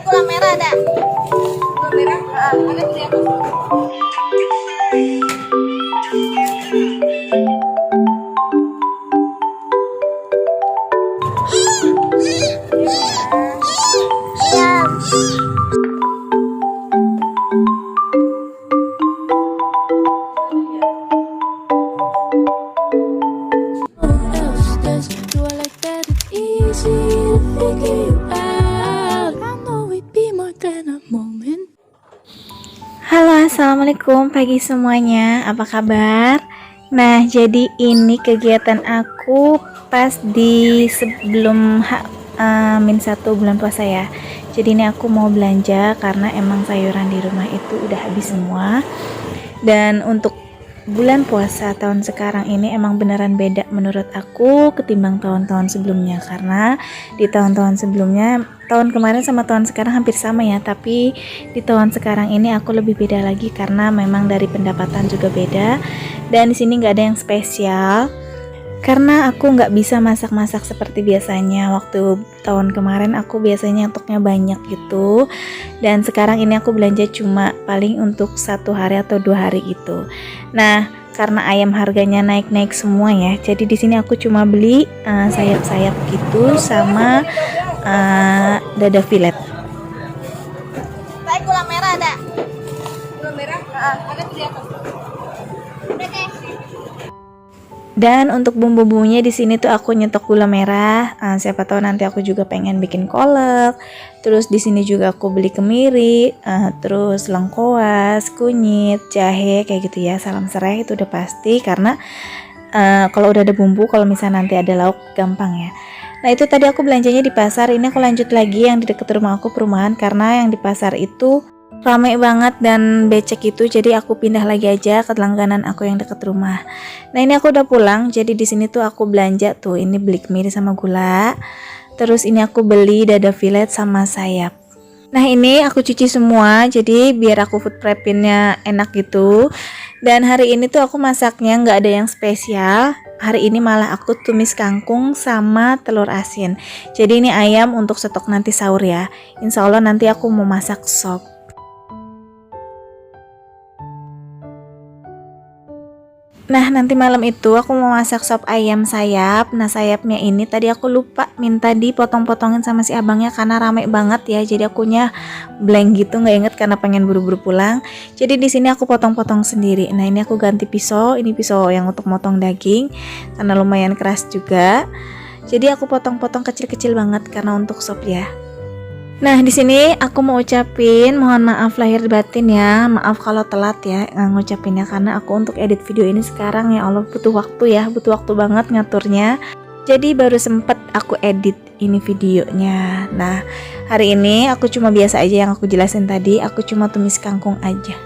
gula merah ada. Gula merah? Ada di atas. Halo, assalamualaikum pagi semuanya, apa kabar? Nah, jadi ini kegiatan aku pas di sebelum H-1 bulan puasa ya. Jadi ini aku mau belanja karena emang sayuran di rumah itu udah habis semua. Dan untuk bulan puasa tahun sekarang ini emang beneran beda menurut aku ketimbang tahun-tahun sebelumnya, karena di tahun-tahun sebelumnya, tahun kemarin sama tahun sekarang hampir sama ya, tapi di tahun sekarang ini aku lebih beda lagi karena memang dari pendapatan juga beda. Dan di sini nggak ada yang spesial karena aku nggak bisa masak-masak seperti biasanya. Waktu tahun kemarin aku biasanya nyetoknya banyak gitu, dan sekarang ini aku belanja cuma paling untuk 1 hari atau 2 hari gitu. Nah, karena ayam harganya naik-naik semua ya, jadi di sini aku cuma beli sayap-sayap gitu sama dada filet. Saya gula merah ada. Gula merah? Ada di atas. Dan untuk bumbu-bumbunya di sini tuh aku nyetok gula merah. Siapa tahu nanti aku juga pengen bikin kolak. Terus di sini juga aku beli kemiri, terus lengkoas, kunyit, jahe kayak gitu ya. Salam serai itu udah pasti karena kalau udah ada bumbu, kalau misalnya nanti ada lauk gampang ya. Nah, itu tadi aku belanjanya di pasar. Ini aku lanjut lagi yang di dekat rumah aku, perumahan, karena yang di pasar itu ramai banget dan becek itu, jadi aku pindah lagi aja ke langganan aku yang dekat rumah. Nah, ini aku udah pulang, jadi di sini tuh aku belanja tuh, ini beli kemiri sama gula. Terus ini aku beli dada filet sama sayap. Nah, ini aku cuci semua, jadi biar aku food prepinnya enak gitu. Dan hari ini tuh aku masaknya nggak ada yang spesial. Hari ini malah aku tumis kangkung sama telur asin. Jadi ini ayam untuk stok nanti sahur ya. Insya Allah nanti aku mau masak sop. Nah, nanti malam itu aku mau masak sop ayam sayap. Nah, sayapnya ini tadi aku lupa minta dipotong-potongin sama si abangnya karena rame banget ya. Jadi akunya blank gitu, nggak inget karena pengen buru-buru pulang. Jadi di sini aku potong-potong sendiri. Nah, ini aku ganti pisau. Ini pisau yang untuk motong daging karena lumayan keras juga. Jadi aku potong-potong kecil-kecil banget karena untuk sop ya. Nah, di sini aku mau ucapin mohon maaf lahir batin ya. Maaf kalau telat ya ngucapinnya karena aku untuk edit video ini sekarang ya Allah butuh waktu ya, butuh waktu banget ngaturnya. Jadi baru sempet aku edit ini videonya. Nah, hari ini aku cuma biasa aja yang aku jelasin tadi, aku cuma tumis kangkung aja.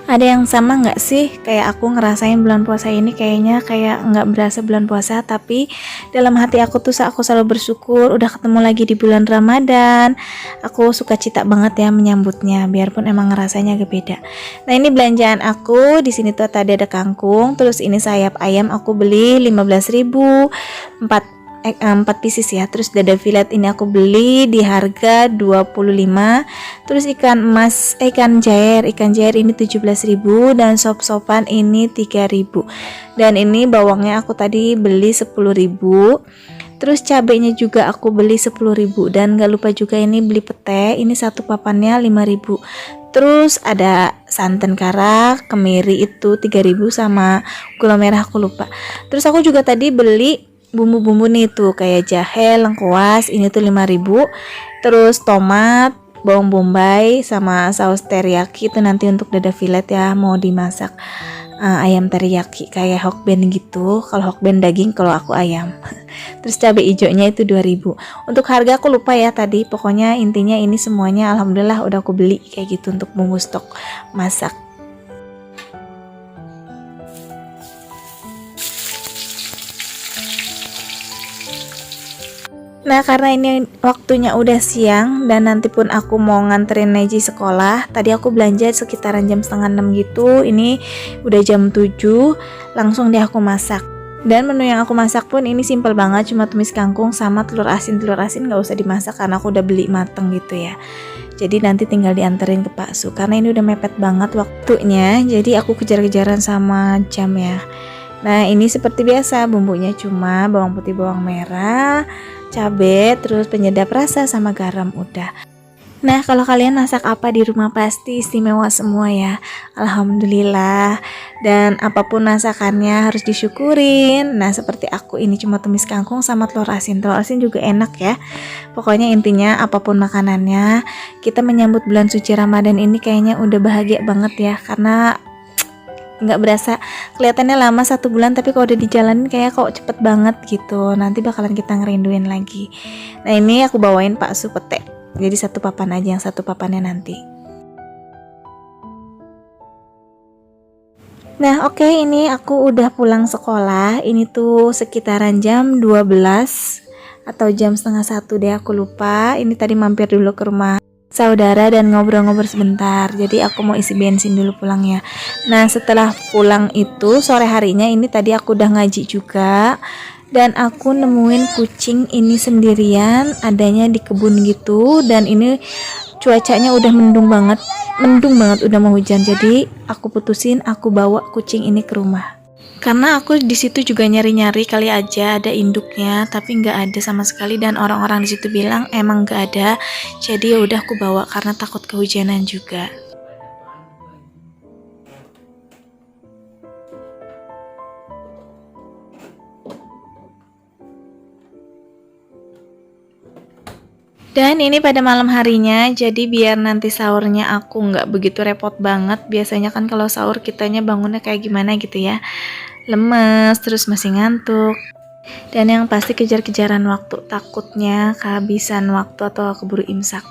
Ada yang sama nggak sih kayak aku ngerasain bulan puasa ini kayaknya kayak nggak berasa bulan puasa, tapi dalam hati aku tuh aku selalu bersyukur udah ketemu lagi di bulan Ramadan. Aku suka cita banget ya menyambutnya biarpun emang rasanya agak beda. Nah, ini belanjaan aku di sini tuh tadi ada kangkung, terus ini sayap ayam aku beli 15.000 4 pieces ya. Terus dada filet ini aku beli di harga 25. Terus ikan jair ini 17.000 dan sop-sopan ini 3.000. Dan ini bawangnya aku tadi beli 10.000. Terus cabenya juga aku beli 10.000 dan gak lupa juga ini beli pete, ini satu papannya 5.000. Terus ada santan karak, kemiri itu 3.000 sama gula merah aku lupa. Terus aku juga tadi beli bumbu-bumbu nih tuh kayak jahe, lengkuas ini tuh 5.000. Terus tomat, bawang bombay sama saus teriyaki itu nanti untuk dada filet ya, mau dimasak ayam teriyaki kayak hokben gitu. Kalau hokben daging, kalau aku ayam. Terus cabai hijaunya itu 2.000. Untuk harga aku lupa ya tadi, pokoknya intinya ini semuanya alhamdulillah udah aku beli kayak gitu untuk bumbu stok masak. Nah, karena ini waktunya udah siang dan nanti pun aku mau nganterin Neji sekolah. Tadi aku belanja sekitaran jam setengah 6 gitu. Ini udah jam 7, langsung deh aku masak. Dan menu yang aku masak pun ini simple banget, cuma tumis kangkung sama telur asin. Telur asin nggak usah dimasak karena aku udah beli mateng gitu ya. Jadi nanti tinggal dianterin ke Pak Su karena ini udah mepet banget waktunya. Jadi aku kejar-kejaran sama jam ya. Nah ini seperti biasa bumbunya cuma bawang putih, bawang merah, cabai, terus penyedap rasa sama garam udah. Nah kalau kalian masak apa di rumah pasti istimewa semua ya. Alhamdulillah. Dan apapun masakannya harus disyukurin. Nah seperti aku ini cuma tumis kangkung sama telur asin. Telur asin juga enak ya. Pokoknya intinya apapun makanannya, kita menyambut bulan suci Ramadan ini kayaknya udah bahagia banget ya. Karena nggak berasa, kelihatannya lama 1 bulan tapi kalau udah dijalanin kayak kok cepet banget gitu. Nanti bakalan kita ngerinduin lagi. Nah ini aku bawain Pak Su pete, jadi 1 papan aja, yang 1 papannya nanti. Nah oke, ini aku udah pulang sekolah. Ini tuh sekitaran jam 12 atau jam setengah 1 deh, aku lupa. Ini tadi mampir dulu ke rumah saudara dan ngobrol-ngobrol sebentar. Jadi aku mau isi bensin dulu pulangnya. Nah setelah pulang itu sore harinya ini tadi aku udah ngaji juga. Dan aku nemuin kucing ini sendirian, adanya di kebun gitu. Dan ini cuacanya udah mendung banget udah mau hujan. Jadi aku putusin aku bawa kucing ini ke rumah. Karena aku di situ juga nyari-nyari kali aja ada induknya, tapi nggak ada sama sekali dan orang-orang di situ bilang emang nggak ada. Jadi ya udah aku bawa karena takut kehujanan juga. Dan ini pada malam harinya, jadi biar nanti sahurnya aku nggak begitu repot banget. Biasanya kan kalau sahur kitanya bangunnya kayak gimana gitu ya, lemes, terus masih ngantuk. Dan yang pasti kejar-kejaran waktu, takutnya kehabisan waktu atau keburu imsak.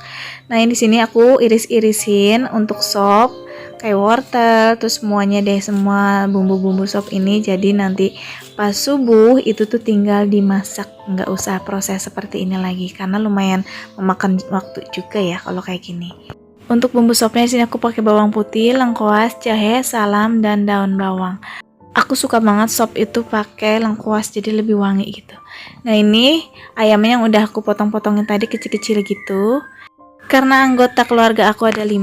Nah ini di sini aku iris-irisin untuk sop kayak wortel, terus semuanya deh, semua bumbu-bumbu sop ini. Jadi nanti pas subuh itu tuh tinggal dimasak, nggak usah proses seperti ini lagi karena lumayan memakan waktu juga ya kalau kayak gini. Untuk bumbu sopnya di sini aku pakai bawang putih, lengkuas, jahe, salam, dan daun bawang. Aku suka banget sop itu pakai lengkuas jadi lebih wangi gitu. Nah ini ayamnya yang udah aku potong-potongin tadi kecil-kecil gitu. Karena anggota keluarga aku ada 5,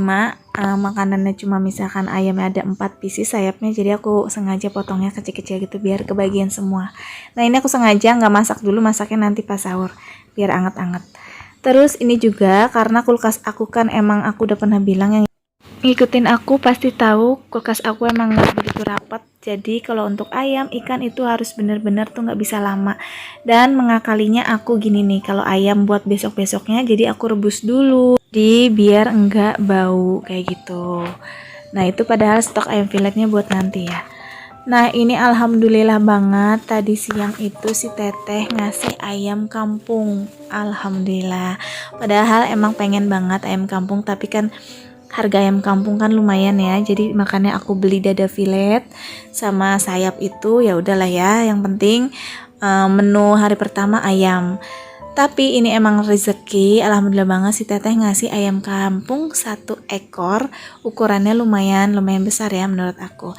makanannya cuma misalkan ayamnya ada 4 pieces sayapnya, jadi aku sengaja potongnya kecil-kecil gitu biar kebagian semua. Nah ini aku sengaja nggak masak dulu, masaknya nanti pas sahur biar anget-anget. Terus ini juga karena kulkas aku kan emang aku udah pernah bilang yang ngikutin aku pasti tahu kulkas aku emang nggak begitu rapat. Jadi kalau untuk ayam, ikan itu harus bener-bener tuh nggak bisa lama. Dan mengakalinya aku gini nih, kalau ayam buat besok-besoknya jadi aku rebus dulu biar enggak bau kayak gitu. Nah itu padahal stok ayam filetnya buat nanti ya. Nah ini alhamdulillah banget, tadi siang itu si teteh ngasih ayam kampung. Alhamdulillah, padahal emang pengen banget ayam kampung, tapi kan harga ayam kampung kan lumayan ya, jadi makanya aku beli dada filet sama sayap itu. Ya udahlah ya, yang penting menu hari pertama ayam. Tapi ini emang rezeki, alhamdulillah banget si teteh ngasih ayam kampung 1 ekor, ukurannya lumayan besar ya menurut aku.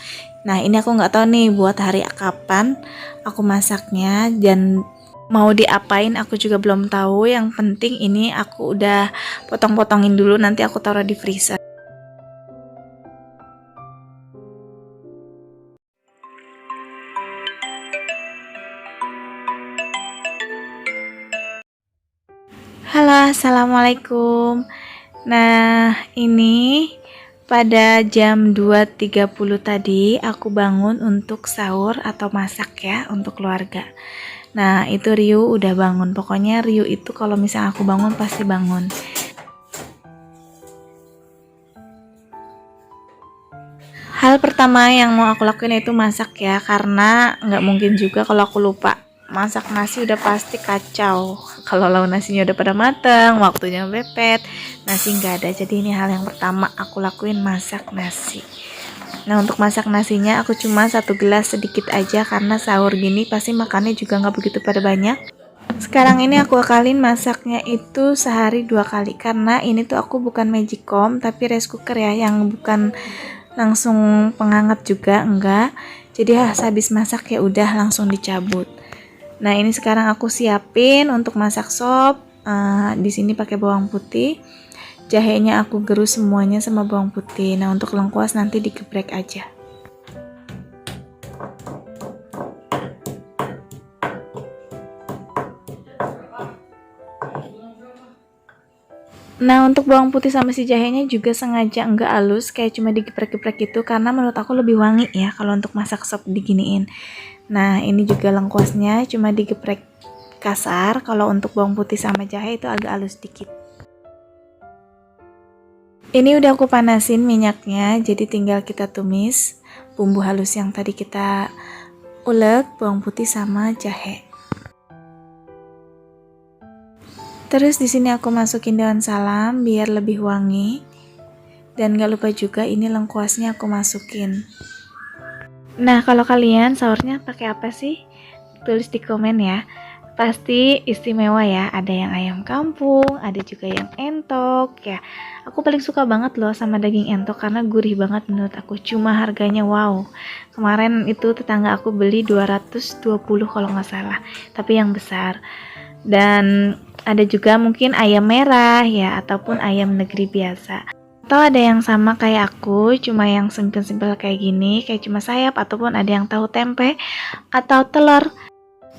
Nah ini aku nggak tahu nih buat hari kapan aku masaknya dan mau diapain aku juga belum tahu. Yang penting ini aku udah potong-potongin dulu, nanti aku taruh di freezer. Halo, assalamualaikum. Nah ini pada jam 2.30 tadi aku bangun untuk sahur atau masak ya untuk keluarga. Nah itu Ryu udah bangun. Pokoknya Ryu itu kalau misalnya aku bangun pasti bangun. Hal pertama yang mau aku lakuin itu masak ya, karena nggak mungkin juga kalau aku lupa. Masak nasi udah pasti kacau. Kalau lauk nasinya udah pada mateng, waktunya mepet, nasi nggak ada. Jadi ini hal yang pertama aku lakuin, masak nasi. Nah untuk masak nasinya aku cuma 1 gelas sedikit aja karena sahur gini pasti makannya juga nggak begitu pada banyak. Sekarang ini aku akalin masaknya itu sehari 2 kali karena ini tuh aku bukan magicom tapi rice cooker ya, yang bukan langsung penghangat juga enggak. Jadi habis masak ya udah langsung dicabut. Nah ini sekarang aku siapin untuk masak sop. Di sini pakai bawang putih, jahenya aku gerus semuanya sama bawang putih. Nah untuk lengkuas nanti digeprek aja. Nah untuk bawang putih sama si jahenya juga sengaja enggak halus, kayak cuma digeprek-geprek gitu, karena menurut aku lebih wangi ya kalau untuk masak sop diginiin. Nah ini juga lengkuasnya cuma digeprek kasar, kalau untuk bawang putih sama jahe itu agak halus dikit. Ini udah aku panasin minyaknya, jadi tinggal kita tumis bumbu halus yang tadi kita ulek, bawang putih sama jahe. Terus di sini aku masukin daun salam biar lebih wangi. Dan gak lupa juga ini lengkuasnya aku masukin. Nah, kalau kalian sahurnya pakai apa sih? Tulis di komen ya. Pasti istimewa ya, ada yang ayam kampung, ada juga yang entok ya. Aku paling suka banget loh sama daging entok karena gurih banget menurut aku. Cuma harganya wow. Kemarin itu tetangga aku beli 220 kalau nggak salah, tapi yang besar. Dan ada juga mungkin ayam merah ya, ataupun ayam negeri biasa. Atau ada yang sama kayak aku, cuma yang simpel-simpel kayak gini, kayak cuma sayap, ataupun ada yang tahu tempe atau telur.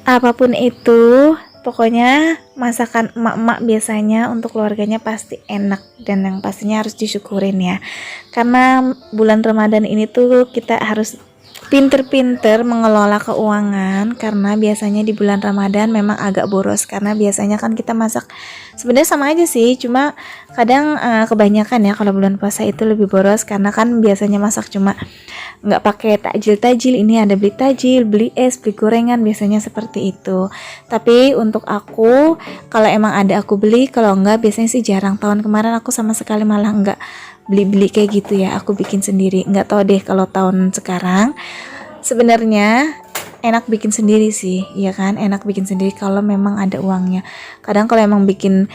Apapun itu, pokoknya masakan emak-emak biasanya untuk keluarganya pasti enak, dan yang pastinya harus disyukurin ya. Karena bulan Ramadan ini tuh kita harus pinter-pinter mengelola keuangan, karena biasanya di bulan Ramadan memang agak boros, karena biasanya kan kita masak sebenarnya sama aja sih, cuma kadang kebanyakan ya kalau bulan puasa itu lebih boros karena kan biasanya masak cuma nggak pakai takjil, ini ada beli takjil, beli es, beli gorengan, biasanya seperti itu. Tapi untuk aku kalau emang ada aku beli, kalau enggak biasanya sih jarang. Tahun kemarin aku sama sekali malah enggak beli-beli kayak gitu ya, aku bikin sendiri. Nggak tahu deh kalau tahun sekarang. Sebenarnya enak bikin sendiri sih, ya kan, enak bikin sendiri kalau memang ada uangnya. Kadang kalau emang bikin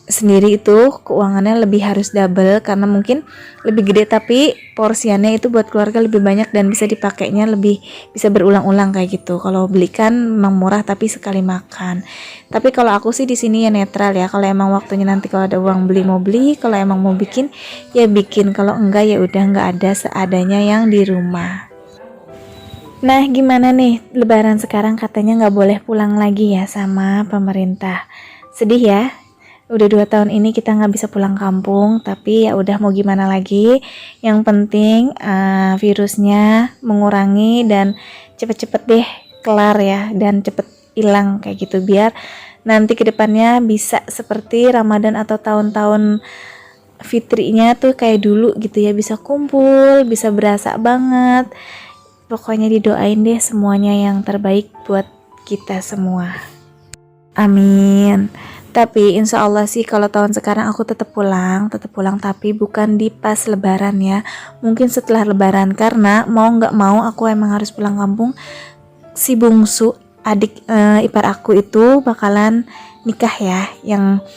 sendiri itu keuangannya lebih harus double, karena mungkin lebih gede tapi porsiannya itu buat keluarga lebih banyak dan bisa dipakainya lebih, bisa berulang-ulang kayak gitu. Kalau beli kan memang murah tapi sekali makan. Tapi kalau aku sih di sini ya netral ya. Kalau emang waktunya nanti kalau ada uang beli mau beli, kalau emang mau bikin ya bikin, kalau enggak ya udah enggak ada seadanya yang di rumah. Nah gimana nih, lebaran sekarang katanya nggak boleh pulang lagi ya sama pemerintah. Sedih ya. Udah 2 tahun ini kita nggak bisa pulang kampung, tapi ya udah mau gimana lagi. Yang penting virusnya mengurangi dan cepet-cepet deh kelar ya, dan cepet hilang kayak gitu, biar nanti kedepannya bisa seperti Ramadan atau tahun-tahun fitrinya tuh kayak dulu gitu ya, bisa kumpul, bisa berasa banget. Pokoknya didoain deh semuanya yang terbaik buat kita semua. Amin. Tapi insya Allah sih kalau tahun sekarang aku tetap pulang, tapi bukan di pas lebaran ya. Mungkin setelah lebaran, karena mau nggak mau aku emang harus pulang kampung. Si bungsu adik ipar aku itu bakalan nikah ya. Yang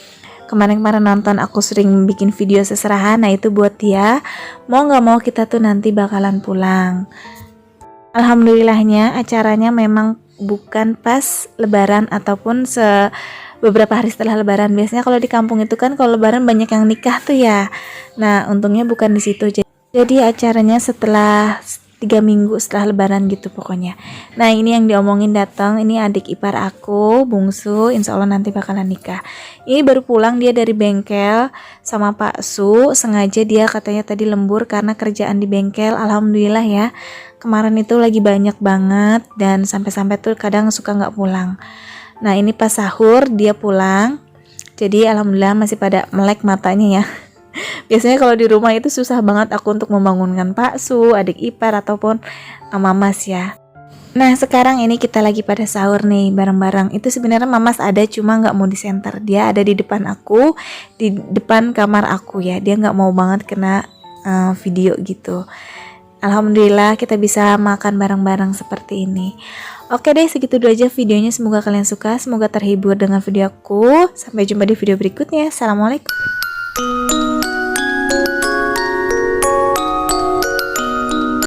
kemarin-kemarin nonton aku sering bikin video seserahan, nah itu buat dia. Mau nggak mau kita tuh nanti bakalan pulang. Alhamdulillahnya acaranya memang bukan pas lebaran ataupun beberapa hari setelah lebaran. Biasanya kalau di kampung itu kan kalau lebaran banyak yang nikah tuh ya. Nah untungnya bukan di situ. Jadi acaranya setelah 3 minggu setelah lebaran gitu pokoknya. Nah ini yang diomongin datang, ini adik ipar aku bungsu, insya Allah nanti bakalan nikah. Ini baru pulang dia dari bengkel sama Pak Su. Sengaja dia katanya tadi lembur karena kerjaan di bengkel. Alhamdulillah ya, kemarin itu lagi banyak banget dan sampai-sampai tuh kadang suka nggak pulang. Nah ini pas sahur dia pulang, jadi alhamdulillah masih pada melek matanya ya. Biasanya kalau di rumah itu susah banget aku untuk membangunkan Pak Su, adik ipar ataupun Mamas ya. Nah sekarang ini kita lagi pada sahur nih bareng-bareng. Itu sebenarnya Mamas ada, cuma nggak mau di center. Dia ada di depan aku, di depan kamar aku ya. Dia nggak mau banget kena video gitu. Alhamdulillah kita bisa makan bareng-bareng seperti ini. Oke deh, segitu dulu aja videonya. Semoga kalian suka, semoga terhibur dengan video aku. Sampai jumpa di video berikutnya. Assalamualaikum.